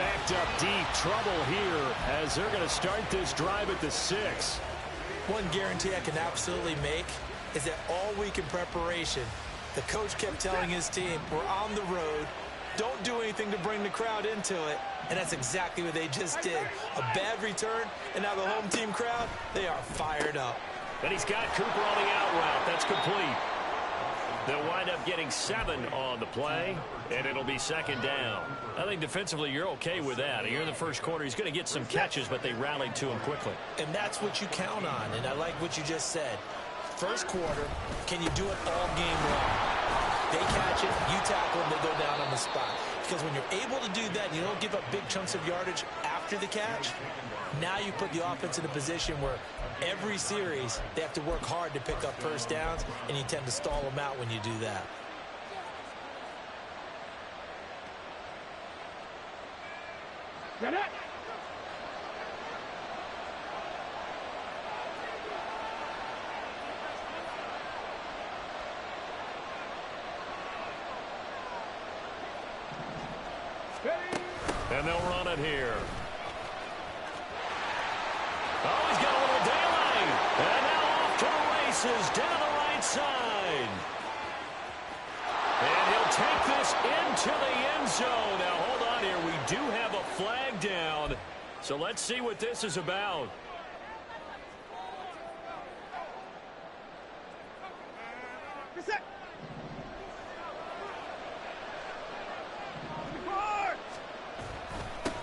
backed up deep. Trouble here as they're going to start this drive at the 6. One guarantee I can absolutely make is that all week in preparation, the coach kept telling his team, we're on the road, don't do anything to bring the crowd into it, and that's exactly what they just did. A bad return, and now the home team crowd, they are fired up. And he's got Cooper on the out route. That's complete. They'll wind up getting 7 on the play, and it'll be second down. I think defensively you're okay with that. Here in the first quarter, he's going to get some catches, but they rallied to him quickly. And that's what you count on, and I like what you just said. First quarter, can you do it all game long? They catch it, you tackle them, they go down on the spot. Because when you're able to do that and you don't give up big chunks of yardage after the catch, now you put the offense in a position where every series they have to work hard to pick up first downs, and you tend to stall them out when you do that. Get it! And they'll run it here. Oh, he's got a little daylight. And now off to the races down the right side. And he'll take this into the end zone. Now, hold on here. We do have a flag down. So let's see what this is about.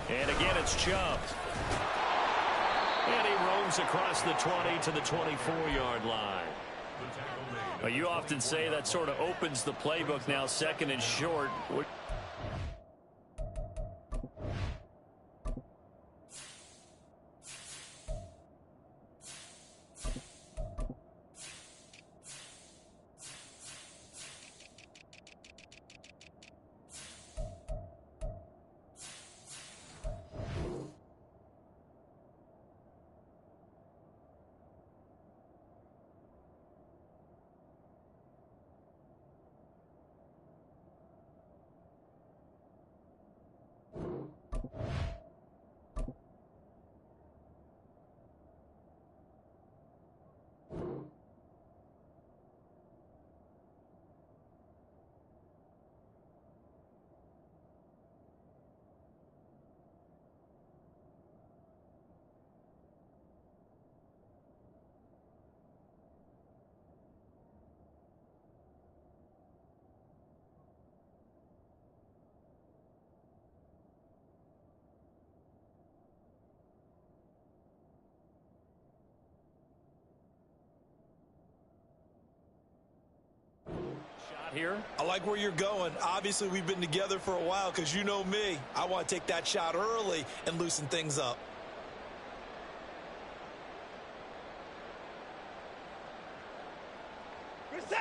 And again, it's Chubb. And he roams across the 20 to the 24-yard line. Well, you often say that sort of opens the playbook now, second and short. Here. I like where you're going. Obviously, we've been together for a while because you know me. I want to take that shot early and loosen things up.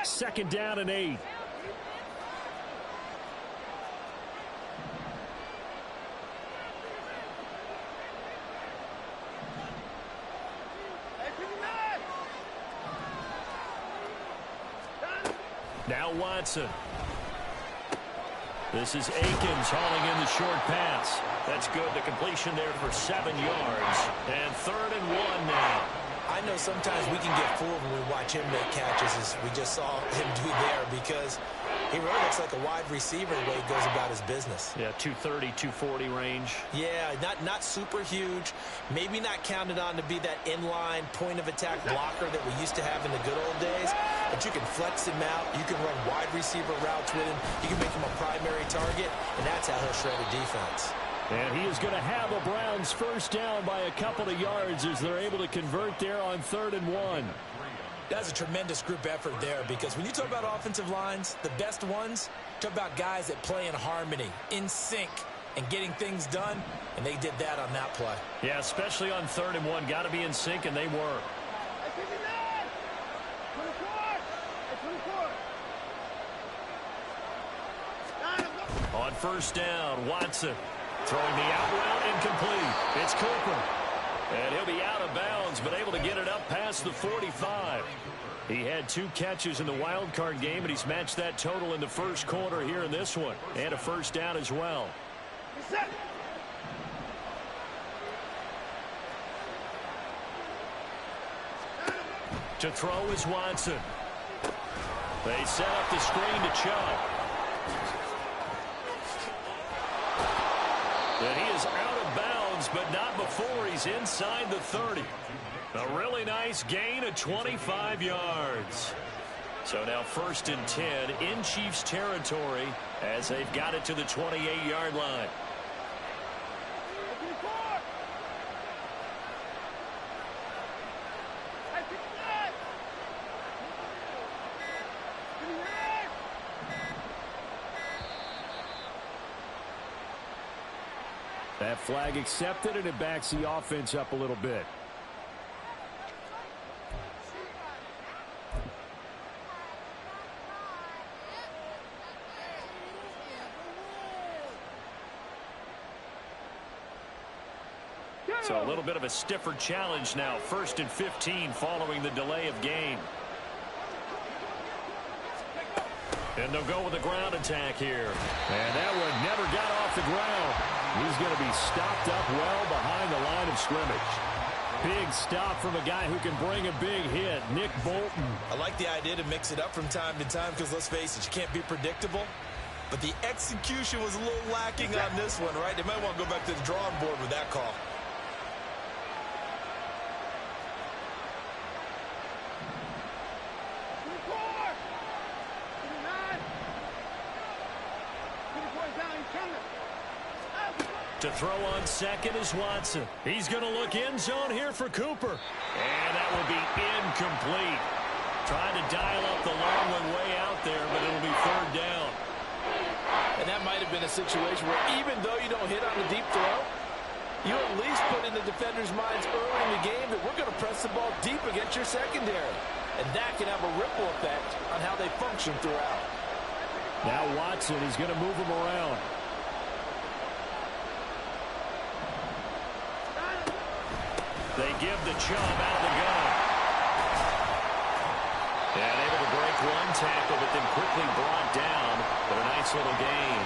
Second down and 8. Now Watson. This is Akins hauling in the short pass. That's good. The completion there for 7 yards. And 3rd and 1 now. I know sometimes we can get fooled when we watch him make catches, as we just saw him do there, because he really looks like a wide receiver the way he goes about his business. Yeah, 230, 240 range. Yeah, not super huge. Maybe not counted on to be that inline point-of-attack blocker that we used to have in the good old days. But you can flex him out. You can run wide receiver routes with him. You can make him a primary target, and that's how he'll shred a defense. And he is going to have a Browns first down by a couple of yards as they're able to convert there on 3rd and 1. That's a tremendous group effort there, because when you talk about offensive lines, the best ones, talk about guys that play in harmony, in sync, and getting things done, and they did that on that play. Yeah, especially on 3rd and 1. Got to be in sync, and they were. On first down, Watson throwing the out route incomplete. It's Cooper. And he'll be out of bounds, but able to get it up past the 45. He had 2 catches in the wild card game, and he's matched that total in the first quarter here in this one. And a first down as well. To throw is Watson. They set up the screen to Chubb. And he is out of bounds, but not before he's inside the 30. A really nice gain of 25 yards. So now 1st and 10 in Chiefs territory as they've got it to the 28-yard line. That flag accepted, and it backs the offense up a little bit. So a little bit of a stiffer challenge now. 1st and 15 following the delay of game. And they'll go with a ground attack here. And that one never got off the ground. He's going to be stopped up well behind the line of scrimmage. Big stop from a guy who can bring a big hit, Nick Bolton. I like the idea to mix it up from time to time because, let's face it, you can't be predictable. But the execution was a little lacking on this one, right? They might want to go back to the drawing board with that call. To throw on 2nd is Watson. He's going to look end zone here for Cooper. And that will be incomplete. Trying to dial up the long one way out there, but it'll be 3rd down. And that might have been a situation where even though you don't hit on the deep throw, you at least put in the defender's minds early in the game that we're going to press the ball deep against your secondary. And that can have a ripple effect on how they function throughout. Now Watson is going to move him around. They give the Chubb out of the gun. And able to break one tackle, but then quickly brought down. But a nice little gain.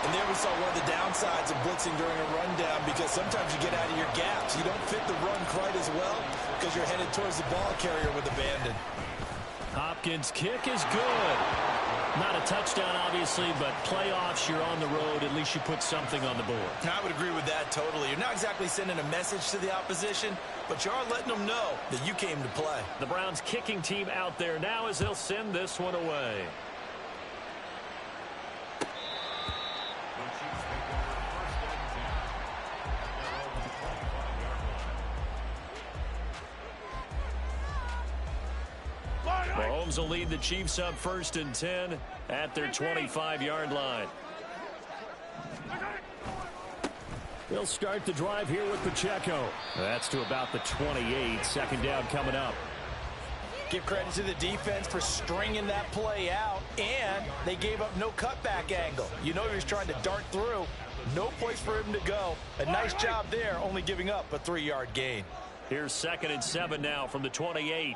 And there we saw one of the downsides of blitzing during a rundown, because sometimes you get out of your gaps. You don't fit the run quite as well because you're headed towards the ball carrier with abandon. Hopkins' kick is good. Not a touchdown, obviously, but playoffs, you're on the road. At least you put something on the board. I would agree with that totally. You're not exactly sending a message to the opposition, but you are letting them know that you came to play. The Browns kicking team out there now as they'll send this one away. Mahomes will lead the Chiefs up 1st and 10 at their 25-yard line. They'll start the drive here with Pacheco. That's to about the 28. 2nd down coming up. Give credit to the defense for stringing that play out, and they gave up no cutback angle. You know he was trying to dart through. No place for him to go. A nice job there, only giving up a 3-yard gain. Here's 2nd and 7 now from the 28.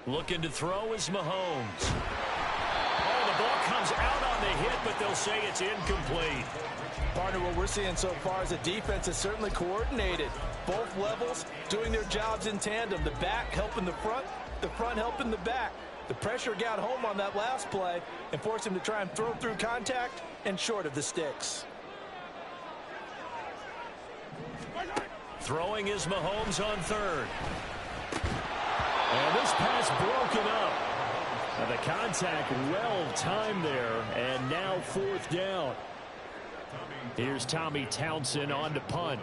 Looking to throw is Mahomes. Oh, the ball comes out on the hit, but they'll say it's incomplete. Partner, what we're seeing so far is the defense is certainly coordinated. Both levels doing their jobs in tandem. The back helping the front helping the back. The pressure got home on that last play and forced him to try and throw through contact and short of the sticks. Throwing is Mahomes on 3rd. And this pass broken up. And the contact well timed there. And now 4th down. Here's Tommy Townsend on to punt.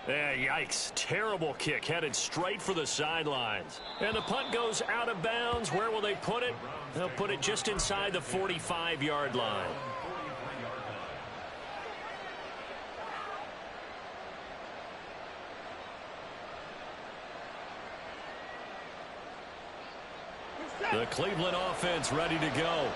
Yeah, yikes. Terrible kick headed straight for the sidelines. And the punt goes out of bounds. Where will they put it? They'll put it just inside the 45-yard line. The Cleveland offense ready to go.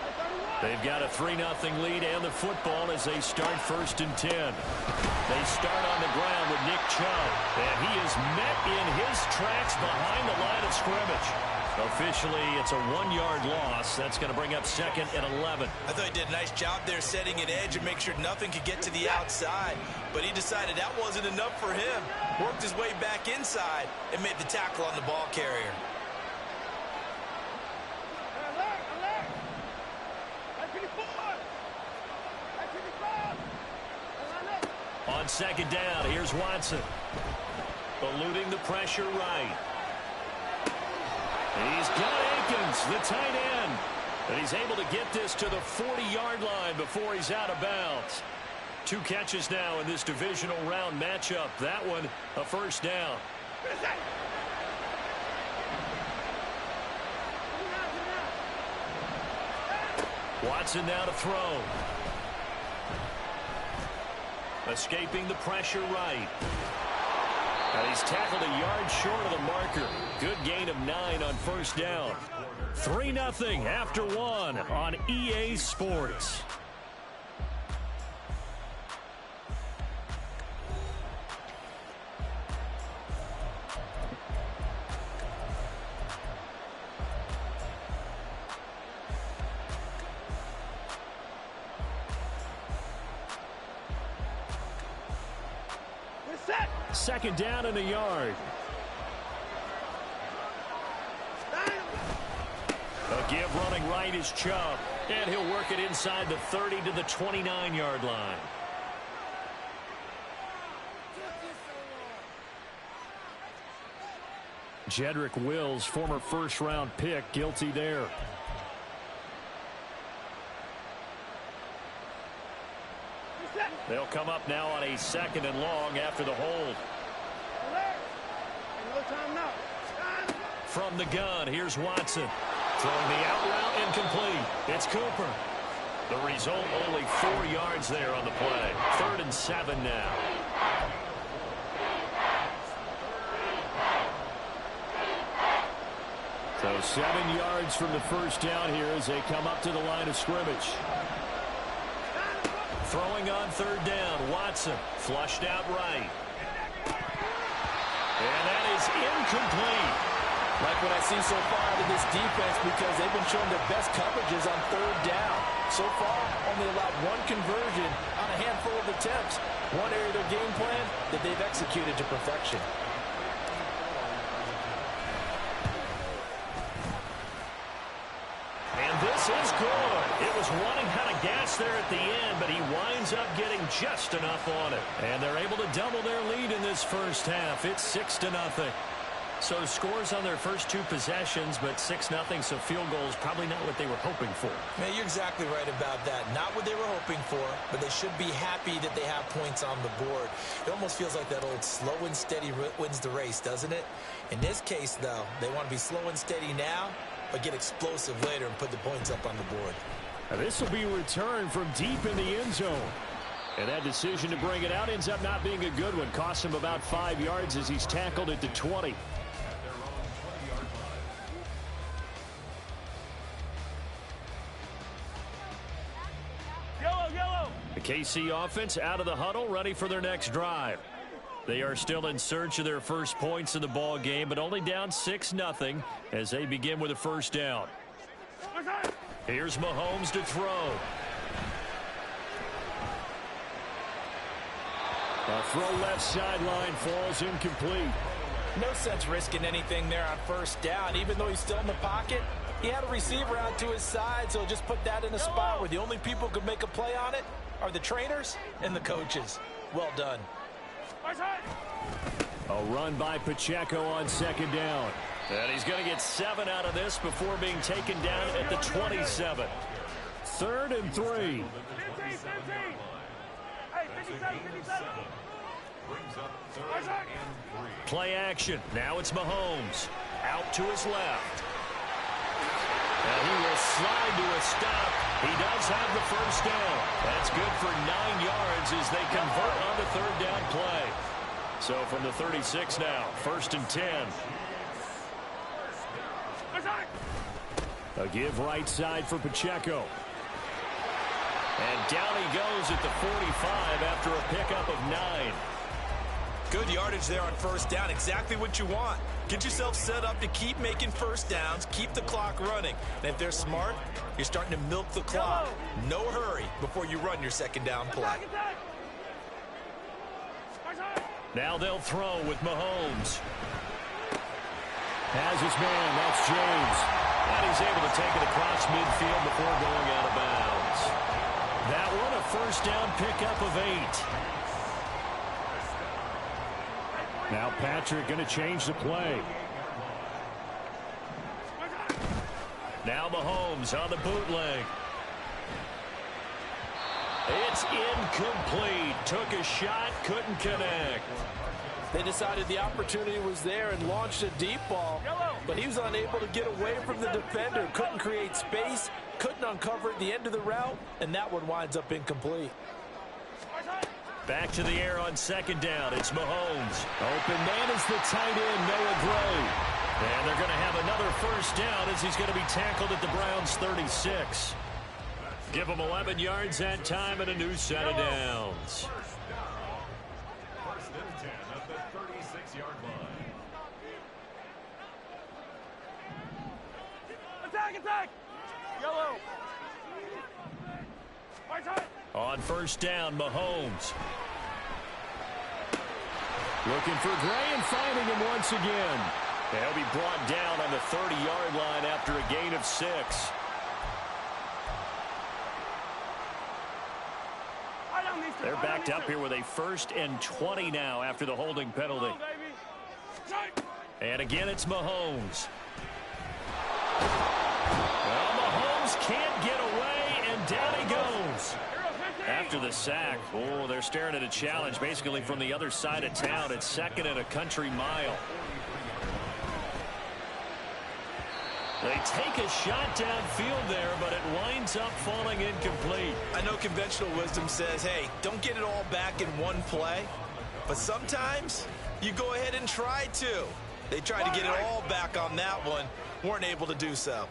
They've got a 3-0 lead and the football as they start 1st and 10. They start on the ground with Nick Chubb, and he is met in his tracks behind the line of scrimmage. Officially, it's a 1-yard loss. That's going to bring up 2nd and 11. I thought he did a nice job there setting an edge and make sure nothing could get to the outside. But he decided that wasn't enough for him. Worked his way back inside and made the tackle on the ball carrier. On 2nd down, here's Watson. Eluding the pressure right. He's got Akins, the tight end. And he's able to get this to the 40-yard line before he's out of bounds. 2 catches now in this divisional round matchup. That one, a first down. Watson now to throw. Escaping the pressure right. And he's tackled a yard short of the marker. Good gain of 9 on first down. 3-0 after 1 on EA Sports. Second down and a yard. A give running right is Chubb. And he'll work it inside the 30 to the 29-yard line. Jedrick Wills, former first-round pick, guilty there. They'll come up now on a 2nd and long after the hold. From the gun, here's Watson. Throwing the out route incomplete. It's Cooper. The result, only 4 yards there on the play. 3rd and 7 now. So 7 yards from the first down here as they come up to the line of scrimmage. Throwing on 3rd down, Watson flushed out right. And that is incomplete. Like what I've seen so far out of this defense, because they've been showing their best coverages on 3rd down. So far, only allowed 1 conversion on a handful of attempts. One area of their game plan that they've executed to perfection. And this is good. It was running out of gas there at the end, but he winds up getting just enough on it. And they're able to double their lead in this first half. It's 6-0. So scores on their first 2 possessions, but 6-0, so field goals probably not what they were hoping for. Man, you're exactly right about that. Not what they were hoping for, but they should be happy that they have points on the board. It almost feels like that old slow and steady wins the race, doesn't it? In this case, though, they want to be slow and steady now, but get explosive later and put the points up on the board. Now this will be returned from deep in the end zone. And that decision to bring it out ends up not being a good one. Costs him about 5 yards as he's tackled at the 20. The KC offense out of the huddle, ready for their next drive. They are still in search of their first points in the ball game, but only down 6-0 as they begin with a first down. Here's Mahomes to throw. A throw left sideline falls incomplete. No sense risking anything there on first down. Even though he's still in the pocket, he had a receiver out to his side, so just put that in a spot where the only people who could make a play on it are the trainers and the coaches. Well done. A run by Pacheco on 2nd down. And he's going to get 7 out of this before being taken down at the 27. 3rd and 3. Play action. Now it's Mahomes. Out to his left. And he will slide to a stop. He does have the first down. That's good for 9 yards as they convert on the 3rd down play. So from the 36 now, 1st and 10. A give right side for Pacheco. And down he goes at the 45 after a pickup of 9. Good yardage there on first down. Exactly what you want. Get yourself set up to keep making first downs, keep the clock running. And if they're smart, you're starting to milk the clock. No hurry before you run your second down play. Now they'll throw with Mahomes. Has his man, that's James. And he's able to take it across midfield before going out of bounds. That one, a first down pickup of 8. Now Patrick going to change the play. Now Mahomes on the bootleg. It's incomplete. Took a shot, couldn't connect. They decided the opportunity was there and launched a deep ball, but he was unable to get away from the defender. Couldn't create space, couldn't uncover at the end of the route, and that one winds up incomplete. Back to the air on second down. It's Mahomes. Open man is the tight end, Noah Gray. And they're going to have another first down as he's going to be tackled at the Browns' 36. Give him 11 yards that time and a new set of downs. First and 10 at the 36-yard line. Attack! Yellow! Right side! On first down, Mahomes. Looking for Gray and finding him once again. And he'll be brought down on the 30-yard line after a gain of 6. They're backed up here with a 1st and 20 now after the holding penalty. And again, it's Mahomes. Well, Mahomes can't get away, and down he goes. After the sack, oh, they're staring at a challenge basically from the other side of town. It's 2nd and a country mile. They take a shot downfield there, but it winds up falling incomplete. I know conventional wisdom says, hey, don't get it all back in one play. But sometimes you go ahead and try to. They tried to get it all back on that one. Weren't able to do so.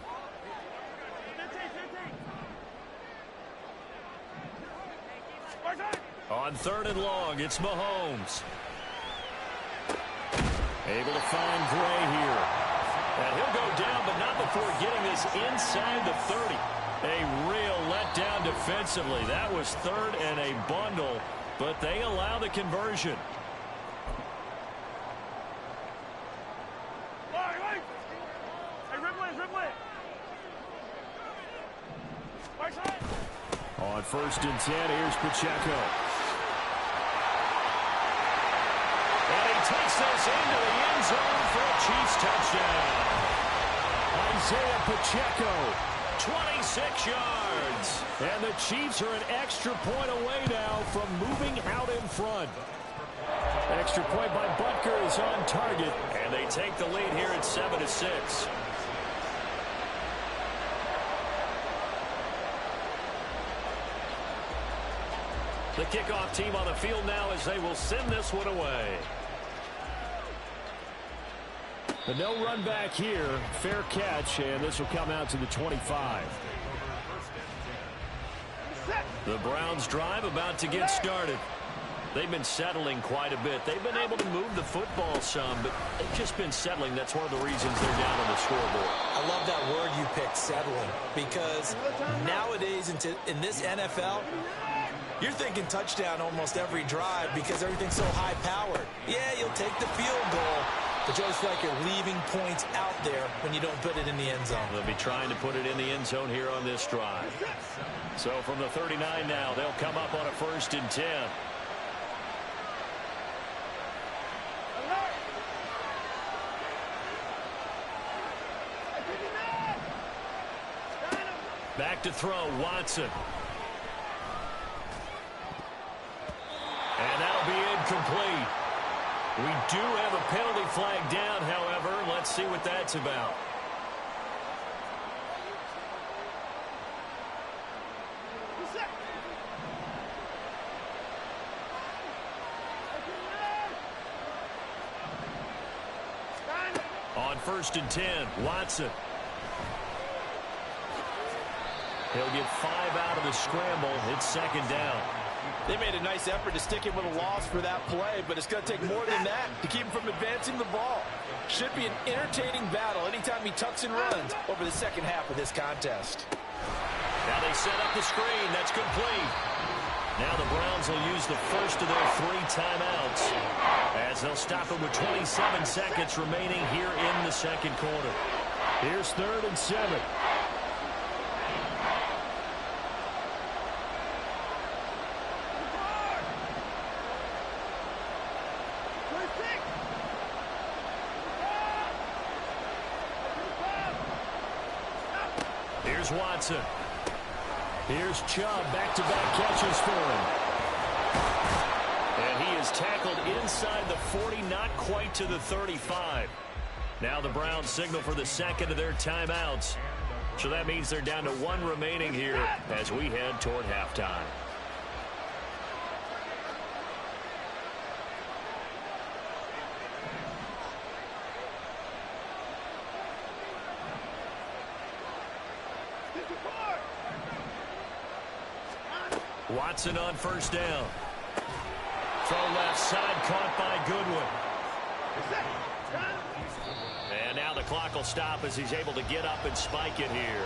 On 3rd and long, it's Mahomes. Able to find Gray here. And he'll go down, but not before getting this inside the 30. A real letdown defensively. That was 3rd and a bundle, but they allow the conversion. On 1st and 10, here's Pacheco. And he takes this into the end zone for a Chiefs touchdown. Isaiah Pacheco, 26 yards. And the Chiefs are an extra point away now from moving out in front. Extra point by Butker is on target. And they take the lead here at 7-6. The kickoff team on the field now as they will send this one away. But no run back here. Fair catch, and this will come out to the 25. The Browns drive about to get started. They've been settling quite a bit. They've been able to move the football some, but they've just been settling. That's one of the reasons they're down on the scoreboard. I love that word you picked, settling, because nowadays in this NFL, you're thinking touchdown almost every drive because everything's so high-powered. Yeah, you'll take the field goal, but you always feel like you're leaving points out there when you don't put it in the end zone. They'll be trying to put it in the end zone here on this drive. So from the 39 now, they'll come up on a 1st and 10. Back to throw, Watson. And that'll be incomplete. We do have a penalty flag down, however. Let's see what that's about. On 1st and 10, Watson. He'll get 5 out of the scramble. It's 2nd down. They made a nice effort to stick him with a loss for that play, but it's going to take more than that to keep him from advancing the ball. Should be an entertaining battle anytime he tucks and runs over the second half of this contest. Now they set up the screen. That's complete. Now the Browns will use the first of their 3 timeouts as they'll stop it with 27 seconds remaining here in the second quarter. Here's 3rd and 7. Here's Watson. Here's Chubb, back-to-back catches for him. And he is tackled inside the 40, not quite to the 35. Now the Browns signal for the second of their timeouts. So that means they're down to 1 remaining here as we head toward halftime. Watson on first down. Throw left side, caught by Goodwin. And now the clock will stop as he's able to get up and spike it here.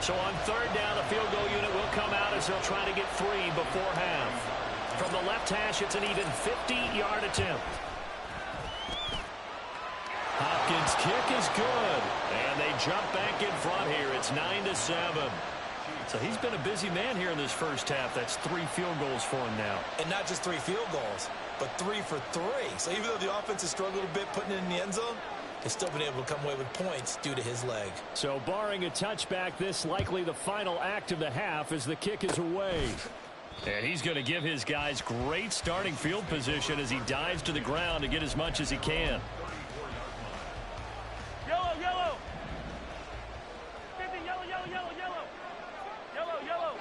So on 3rd down, a field goal unit will come out as they'll try to get 3 before half. From the left hash, it's an even 50-yard attempt. Hopkins' kick is good. And they jump back in front here. It's 9-7. So he's been a busy man here in this first half. That's 3 field goals for him now. And not just 3 field goals, but 3 for 3. So even though the offense has struggled a bit putting it in the end zone, they've still been able to come away with points due to his leg. So barring a touchback, this likely the final act of the half as the kick is away. And he's going to give his guys great starting field position as he dives to the ground to get as much as he can. Yellow, yellow. 50, yellow, yellow, yellow, yellow. Yellow, yellow.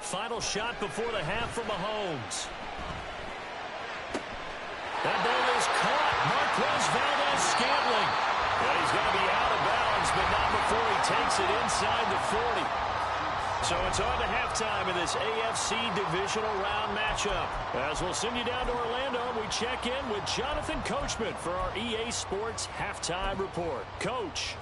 Final shot before the half from Mahomes. That ball is caught. Marquez Valdes-Scantling. And he's going to be out of bounds, but not before he takes it inside the 40. So it's on to halftime in this AFC divisional round matchup. As we'll send you down to Orlando, we check in with Jonathan Coachman for our EA Sports Halftime Report. Coach.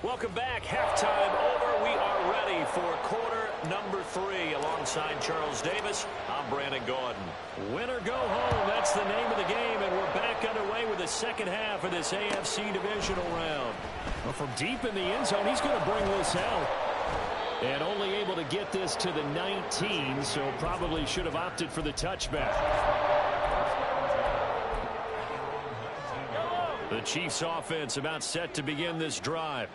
Welcome back. Halftime over. We are ready for quarter number 3. Alongside Charles Davis, I'm Brandon Gordon. Win or go home, that's the name of the game, and we're back underway with the second half of this AFC divisional round. Well, from deep in the end zone, he's going to bring this out. And only able to get this to the 19, so probably should have opted for the touchback. The Chiefs offense about set to begin this drive.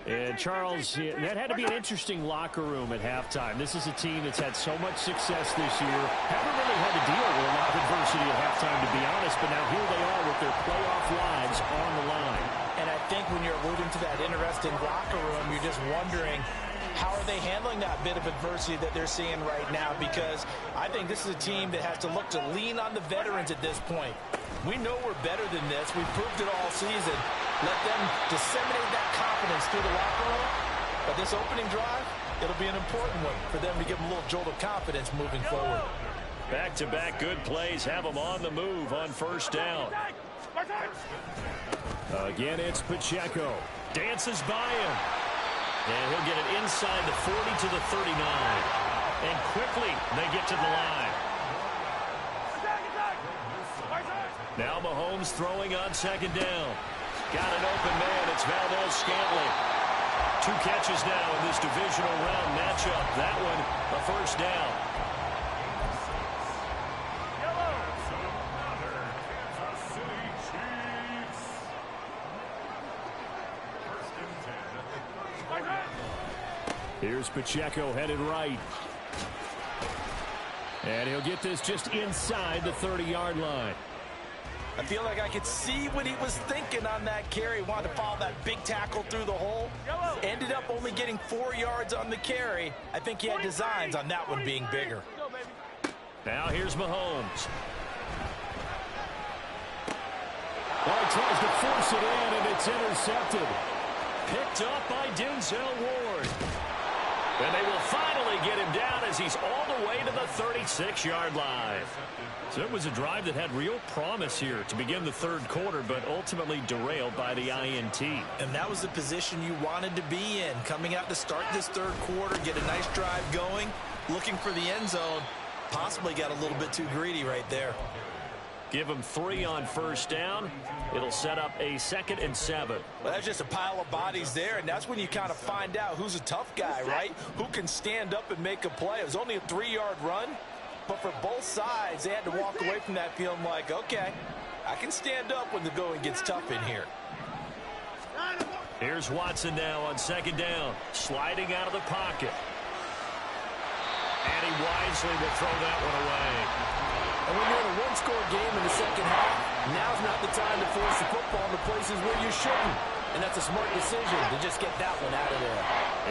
And Charles, that had to be an interesting locker room at halftime. This is a team that's had so much success this year. Haven't really had to deal with a lot of adversity at halftime, to be honest, but now here they are with their playoff lives on the line. And I think when you're alluding to that interesting locker room, you're just wondering, how are they handling that bit of adversity that they're seeing right now? Because I think this is a team that has to look to lean on the veterans at this point. We know we're better than this. We've proved it all season. Let them disseminate that confidence through the locker room. But this opening drive, it'll be an important one for them to give them a little jolt of confidence moving forward. Back-to-back good plays have them on the move on first down. Again, it's Pacheco. Dances by him. And he'll get it inside the 40 to the 39. And quickly, they get to the line. Now Mahomes throwing on second down. Got an open man. It's Valdes-Scantling. 2 catches now in this divisional round matchup. That one, a first down. Here's Pacheco headed right. And he'll get this just inside the 30-yard line. I feel like I could see what he was thinking on that carry. He wanted to follow that big tackle through the hole. Ended up only getting 4 yards on the carry. I think he had designs on that one being bigger. Now here's Mahomes. Well, he tries to force it in, and it's intercepted. Picked up by Denzel Ward. And they will finally get him down as he's all the way to the 36-yard line. So it was a drive that had real promise here to begin the third quarter, but ultimately derailed by the INT. And that was the position you wanted to be in. Coming out to start this third quarter, get a nice drive going, looking for the end zone. Possibly got a little bit too greedy right there. Give him 3 on first down. It'll set up a 2nd and 7. Well, that's just a pile of bodies there, and that's when you kind of find out who's a tough guy, right? Who can stand up and make a play. It was only a 3-yard run, but for both sides, they had to walk away from that feeling like, okay, I can stand up when the going gets tough in here. Here's Watson now on 2nd down, sliding out of the pocket. And he wisely will throw that one away. And when you're in a one-score game in the second half, now's not the time to force the football in the places where you shouldn't. And that's a smart decision to just get that one out of there.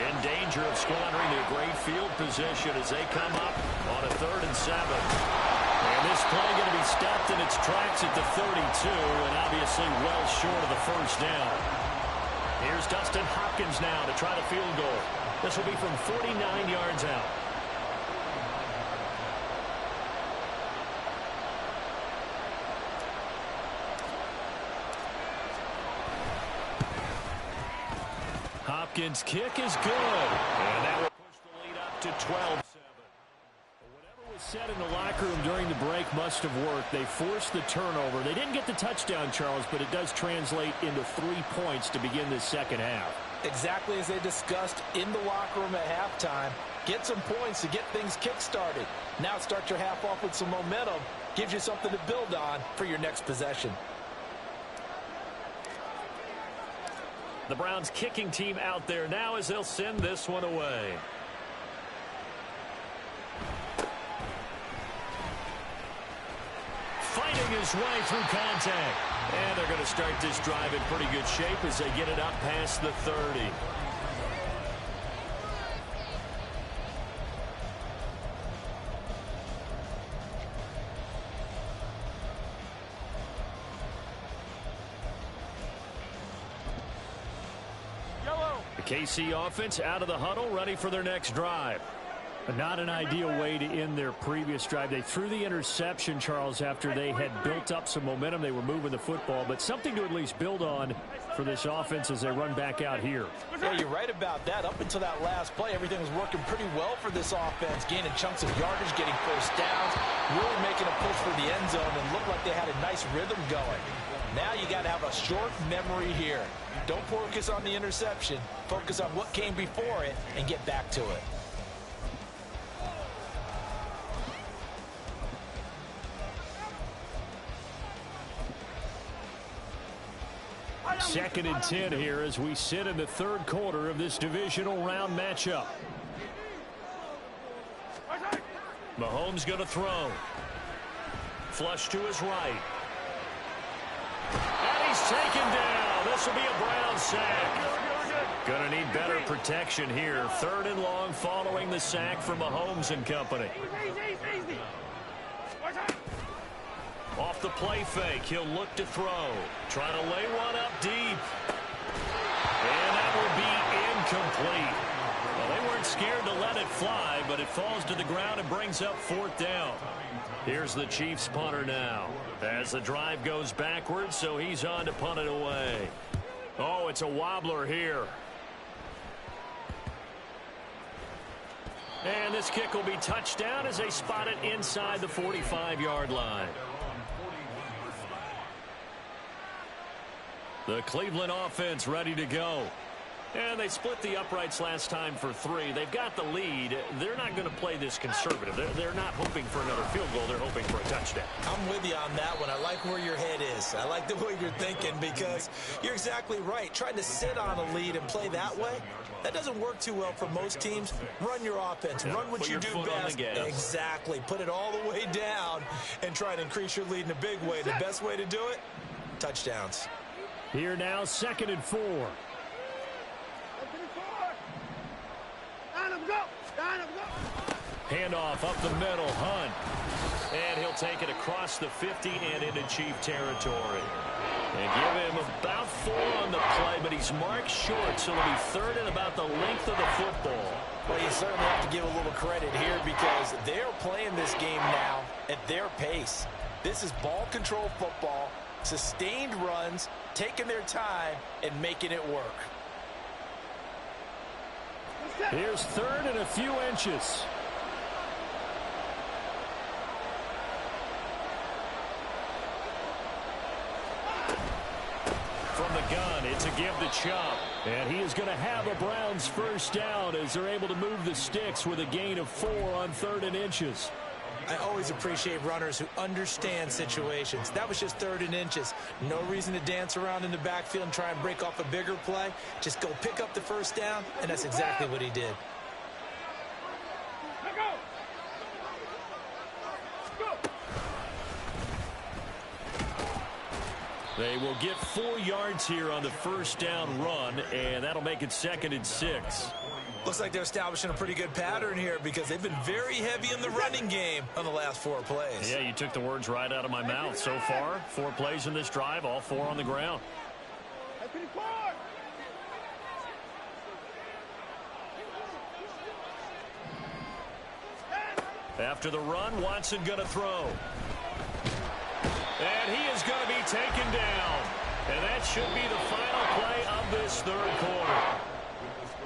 In danger of squandering their great field position as they come up on a 3rd and 7. And this play going to be stopped in its tracks at the 32, and obviously well short of the first down. Here's Dustin Hopkins now to try the field goal. This will be from 49 yards out. Hopkins' kick is good. And that will push the lead up to 12-7. Whatever was said in the locker room during the break must have worked. They forced the turnover. They didn't get the touchdown, Charles, but it does translate into 3 points to begin this second half. Exactly as they discussed in the locker room at halftime. Get some points to get things kick-started. Now start your half off with some momentum. Gives you something to build on for your next possession. The Browns kicking team out there now as they'll send this one away. Fighting his way through contact. And they're going to start this drive in pretty good shape as they get it up past the 30. The KC offense out of the huddle, ready for their next drive. But not an ideal way to end their previous drive. They threw the interception, Charles, after they had built up some momentum. They were moving the football, but something to at least build on for this offense as they run back out here. Yeah, you're right about that. Up until that last play, everything was working pretty well for this offense, gaining chunks of yardage, getting first downs, really making a push for the end zone, and looked like they had a nice rhythm going. Now you got to have a short memory here. Don't focus on the interception. Focus on what came before it and get back to it. 2nd and 10 here as we sit in the third quarter of this divisional round matchup. Mahomes going to throw. Flush to his right. And he's taken down. This will be a Brown sack. Going to need better protection here. 3rd and long following the sack from Mahomes and company. Off the play fake, he'll look to throw. Trying to lay one up deep. And that will be incomplete. Well, they weren't scared to let it fly, but it falls to the ground and brings up 4th down. Here's the Chiefs punter now. As the drive goes backwards, so he's on to punt it away. Oh, it's a wobbler here. And this kick will be touchdown as they spot it inside the 45-yard line. The Cleveland offense ready to go. And they split the uprights last time for 3. They've got the lead. They're not going to play this conservative. They're not hoping for another field goal. They're hoping for a touchdown. I'm with you on that one. I like where your head is. I like the way you're thinking because you're exactly right. Trying to sit on a lead and play that way, that doesn't work too well for most teams. Run your offense. Run what you do best. Exactly. Put it all the way down and try to increase your lead in a big way. The best way to do it, touchdowns. Here now, 2nd and 4. Handoff up the middle, Hunt. And he'll take it across the 50 and into Chief territory. And give him about 4 on the play, but he's marked short, so it'll be 3rd and about the length of the football. Well, you certainly have to give a little credit here because they're playing this game now at their pace. This is ball control football, sustained runs, taking their time, and making it work. Here's 3rd and a few inches. From the gun, it's a give to Chubb. And he is going to have a Browns first down as they're able to move the sticks with a gain of 4 on 3rd and inches. I always appreciate runners who understand situations. That was just 3rd and inches. No reason to dance around in the backfield and try and break off a bigger play. Just go pick up the first down, and that's exactly what he did. They will get 4 yards here on the first down run, and that'll make it 2nd and 6. Looks like they're establishing a pretty good pattern here because they've been very heavy in the running game on the last 4 plays. Yeah, you took the words right out of my mouth. So far, 4 plays in this drive, all 4 on the ground. After the run, Watson going to throw. And he is going to be taken down. And that should be the final play of this 3rd quarter.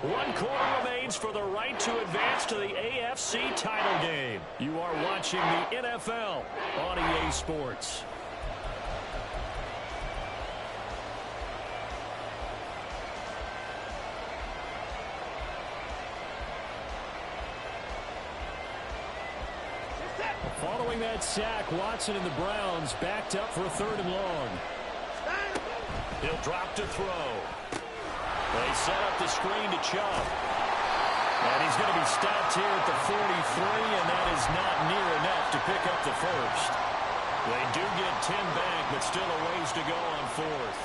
1 quarter remains for the right to advance to the AFC title game. You are watching the NFL on EA Sports. Following that sack, Watson and the Browns backed up for a 3rd and long. He'll drop to throw. They set up the screen to Chubb. And he's going to be stopped here at the 43, and that is not near enough to pick up the first. They do get 10 back, but still a ways to go on 4th.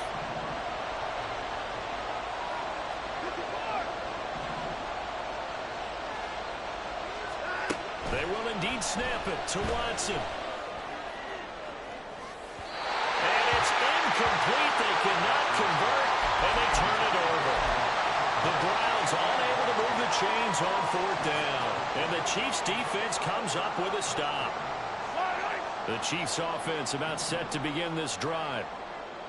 They will indeed snap it to Watson. And it's incomplete. They cannot convert, and they turn it over. The Browns unable to move the chains on 4th down. And the Chiefs' defense comes up with a stop. The Chiefs' offense about set to begin this drive.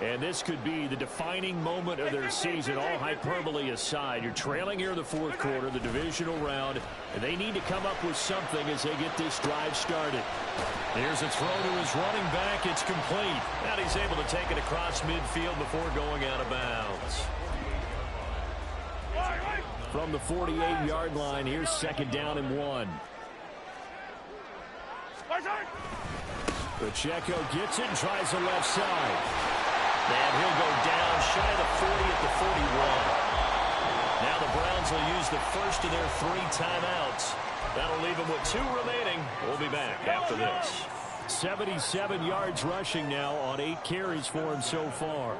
And this could be the defining moment of their season, all hyperbole aside. You're trailing here in the 4th quarter, the divisional round, and they need to come up with something as they get this drive started. Here's a throw to his running back. It's complete. And he's able to take it across midfield before going out of bounds. From the 48-yard line, here's 2nd down and 1. Pacheco gets it and tries the left side. And he'll go down shy of the 40 at the 41. Now the Browns will use the first of their 3 timeouts. That'll leave them with 2 remaining. We'll be back after this. 77 yards rushing now on 8 carries for him so far.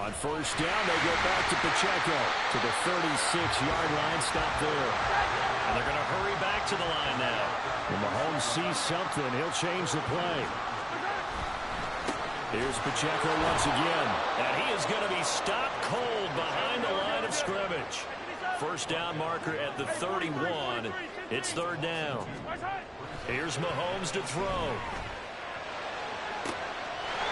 On first down, they go back to Pacheco to the 36-yard line. Stop there. And they're going to hurry back to the line now. When Mahomes sees something, he'll change the play. Here's Pacheco once again. And he is going to be stopped cold behind the line of scrimmage. First down marker at the 31. It's 3rd down. Here's Mahomes to throw.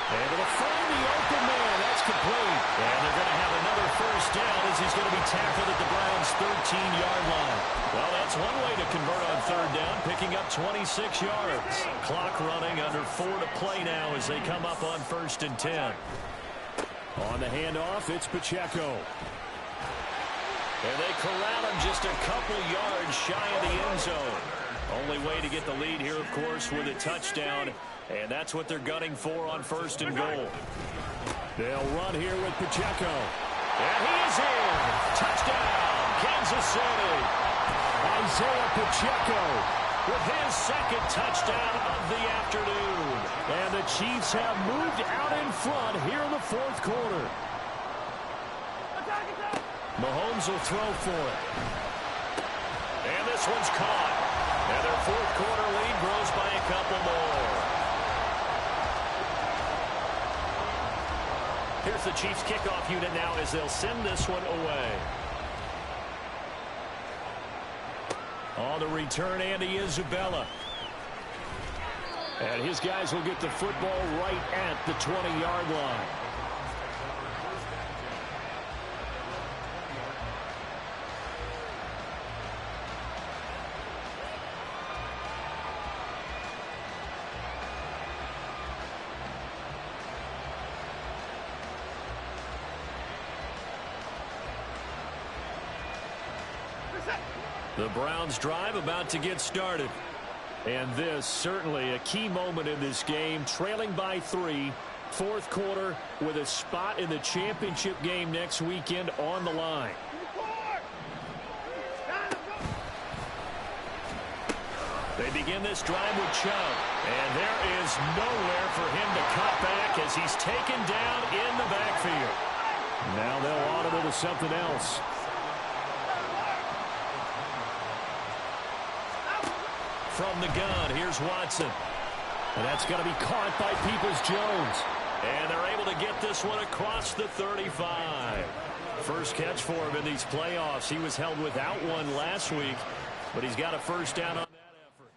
Able to find the open man. That's complete. And they're going to have another first down as he's going to be tackled at the Browns' 13-yard line. Well, that's one way to convert on 3rd down, picking up 26 yards. Clock running under 4 to play now as they come up on 1st and 10. On the handoff, it's Pacheco. And they corral him just a couple yards shy of the end zone. Only way to get the lead here, of course, with a touchdown. And that's what they're gunning for on 1st and goal. They'll run here with Pacheco. And he is in. Touchdown, Kansas City. Isaiah Pacheco with his 2nd touchdown of the afternoon. And the Chiefs have moved out in front here in the 4th quarter. Mahomes will throw for it. And this one's caught. And their 4th quarter lead grows by a couple more. Here's the Chiefs kickoff unit now as they'll send this one away. On the return, Andy Isabella. And his guys will get the football right at the 20-yard line. The Browns drive about to get started. And this certainly a key moment in this game, trailing by 3, 4th quarter with a spot in the championship game next weekend on the line. They begin this drive with Chubb. And there is nowhere for him to cut back as he's taken down in the backfield. Now they'll audible to something else. From the gun, here's Watson. And that's going to be caught by Peoples-Jones. And they're able to get this one across the 35. First catch for him in these playoffs. He was held without one last week, but he's got a 1st down on that effort.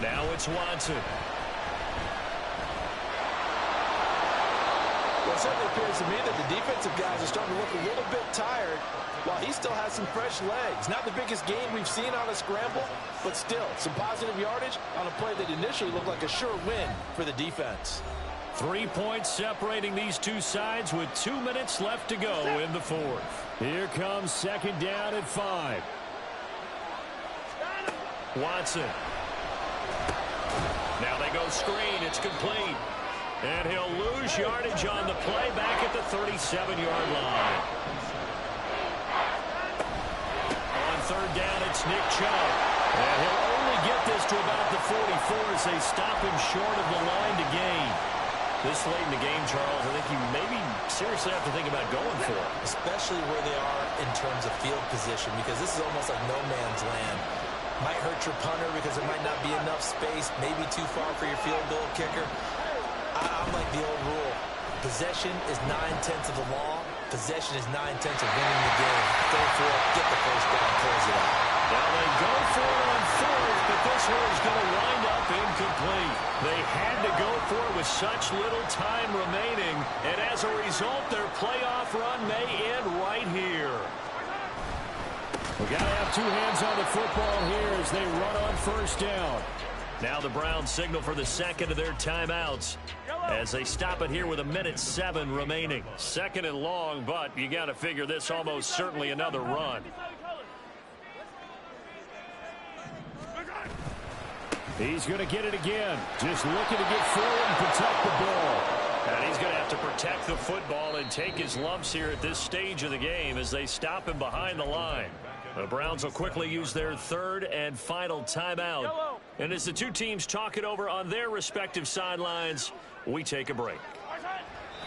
Now it's Watson. It certainly appears to me that the defensive guys are starting to look a little bit tired while he still has some fresh legs. Not the biggest game we've seen on a scramble, but still some positive yardage on a play that initially looked like a sure win for the defense. 3 points separating these two sides with 2 minutes left to go in the 4th. Here comes 2nd down at 5. Watson. Now they go screen. It's complete. And he'll lose yardage on the play back at the 37-yard line. On 3rd down, it's Nick Chubb. And he'll only get this to about the 44 as they stop him short of the line to gain. This late in the game, Charles, I think you maybe seriously have to think about going for it. Especially where they are in terms of field position, because this is almost like no man's land. Might hurt your punter because there might not be enough space, maybe too far for your field goal kicker. I'm like the old rule. Possession is 9/10 of the law. Possession is 9/10 of winning the game. Go for it, get the 1st down, close it out. Now they go for it on 4th, but this one is going to wind up incomplete. They had to go for it with such little time remaining, and as a result, their playoff run may end right here. We've got to have 2 hands on the football here as they run on 1st down. Now the Browns signal for the 2nd of their timeouts as they stop it here with 1:07 remaining. 2nd and long, but you got to figure this almost certainly another run. He's going to get it again. Just looking to get forward and protect the ball. And he's going to have to protect the football and take his lumps here at this stage of the game as they stop him behind the line. The Browns will quickly use their 3rd and final timeout. And as the two teams talk it over on their respective sidelines, we take a break.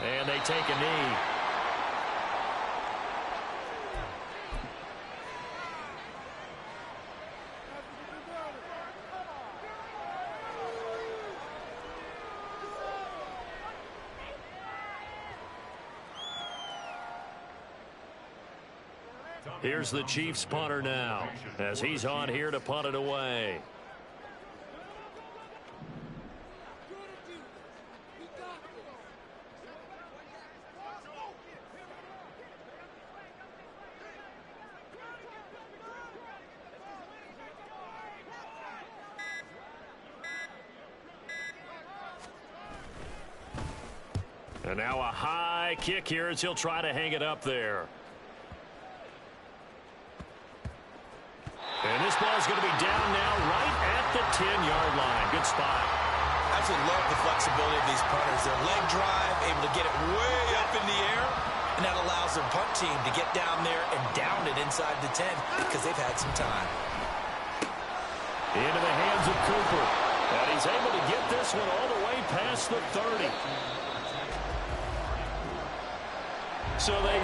And they take a knee. Here's the Chiefs punter now as he's on here to punt it away. And now a high kick here as he'll try to hang it up there. And this ball's going to be down now right at the 10-yard line. Good spot. Absolutely love the flexibility of these punters. Their leg drive, able to get it way up in the air, and that allows their punt team to get down there and down it inside the 10 because they've had some time. Into the hands of Cooper. And he's able to get this one all the way past the 30. So they